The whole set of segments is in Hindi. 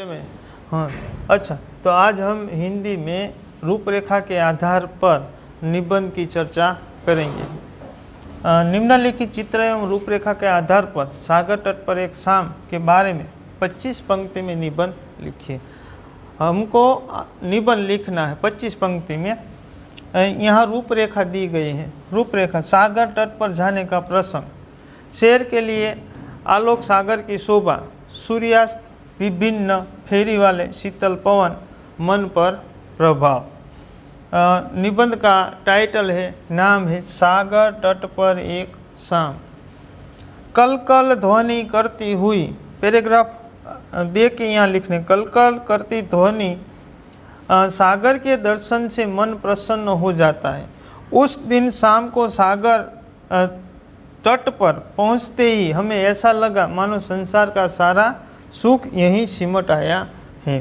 में। हाँ, अच्छा, तो आज हम हिंदी में रूपरेखा के आधार पर निबंध की चर्चा करेंगे। निम्नलिखित चित्र एवं रूपरेखा के आधार पर सागर तट पर एक शाम के बारे में 25 पंक्ति में निबंध लिखिए। हमको निबंध लिखना है 25 पंक्ति में। यहाँ रूपरेखा दी गई है। रूपरेखा: सागर तट पर जाने का प्रसंग, शहर के लिए आलोक सागर की शोभा, सूर्यास्त, विभिन्न फेरी वाले शीतल पवन, मन पर प्रभाव। निबंध का टाइटल है, नाम है सागर तट पर एक शाम। कल कल ध्वनि करती हुई, पैराग्राफ दे के यहाँ लिखने, कल कल करती ध्वनि सागर के दर्शन से मन प्रसन्न हो जाता है। उस दिन शाम को सागर तट पर पहुँचते ही हमें ऐसा लगा मानो संसार का सारा सुख यहीं सिमट आया है।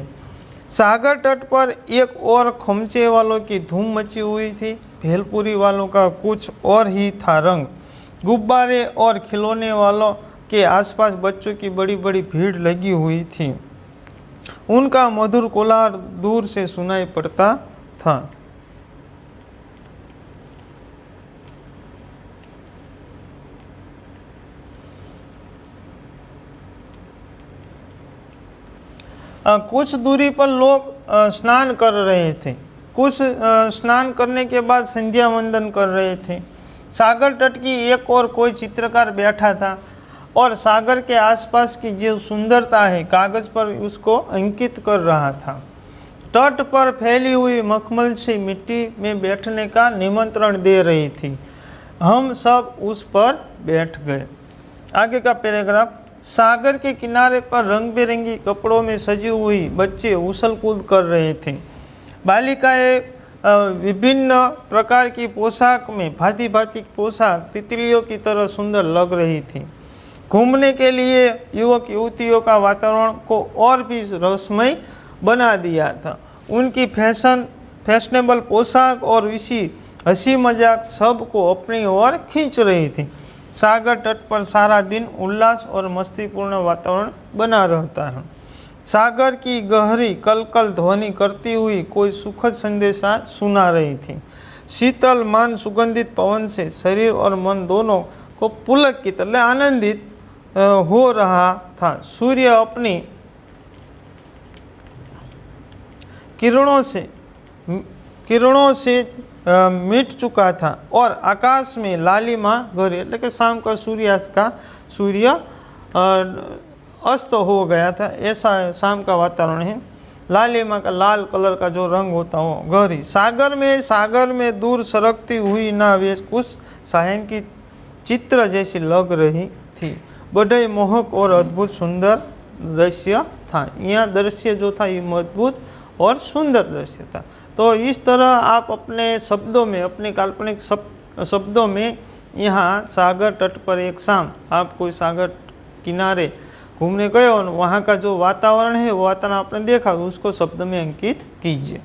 सागर तट पर एक और खमचे वालों की धूम मची हुई थी। भेलपुरी वालों का कुछ और ही था रंग। गुब्बारे और खिलौने वालों के आसपास बच्चों की बड़ी बड़ी भीड़ लगी हुई थी। उनका मधुर कोलाहल दूर से सुनाई पड़ता था। कुछ दूरी पर लोग स्नान कर रहे थे। कुछ स्नान करने के बाद संध्या वंदन कर रहे थे। सागर तट की एक और कोई चित्रकार बैठा था और सागर के आसपास की जो सुंदरता है कागज पर उसको अंकित कर रहा था। तट पर फैली हुई मखमल से मिट्टी में बैठने का निमंत्रण दे रही थी। हम सब उस पर बैठ गए। आगे का पैराग्राफ: सागर के किनारे पर रंग बिरंगी कपड़ों में सजी हुई बच्चे उछल कूद कर रहे थे। बालिकाएं विभिन्न प्रकार की पोशाक में, भांति भांति पोशाक तितलियों की तरह सुंदर लग रही थी। घूमने के लिए युवक युवतियों का वातावरण को और भी रसमय बना दिया था। उनकी फैशनेबल पोशाक और इसी हंसी मजाक सबको अपनी ओर खींच रही थी। सागर तट पर सारा दिन उल्लास और मस्तीपूर्ण वातावरण बना रहता है। सागर की गहरी कलकल ध्वनि करती हुई कोई सुखद संदेशा सुना रही थी। शीतल मान सुगंधित पवन से शरीर और मन दोनों को पुलकित आनंदित हो रहा था। सूर्य अपनी किरणों से मिट चुका था और आकाश में लालिमा गहरी, એટલે કે शाम का सूर्यास्त का सूर्य अस्त हो गया था। ऐसा शाम का वातावरण है। लालिमा का लाल कलर का जो रंग होता हो गहरी। सागर में दूर सरकती हुई नावें कुछ सायन की चित्र जैसी लग रही थी। बड़े मोहक और अद्भुत सुंदर दृश्य था। यहाँ दृश्य जो था ये अद्भुत और सुंदर दृश्य था। तो इस तरह आप अपने शब्दों में, अपने काल्पनिक शब्दों में यहाँ सागर तट पर एक शाम, आप कोई सागर किनारे घूमने गए और वहाँ का जो वातावरण है वो वातावरण आपने देखा, उसको शब्द में अंकित कीजिए।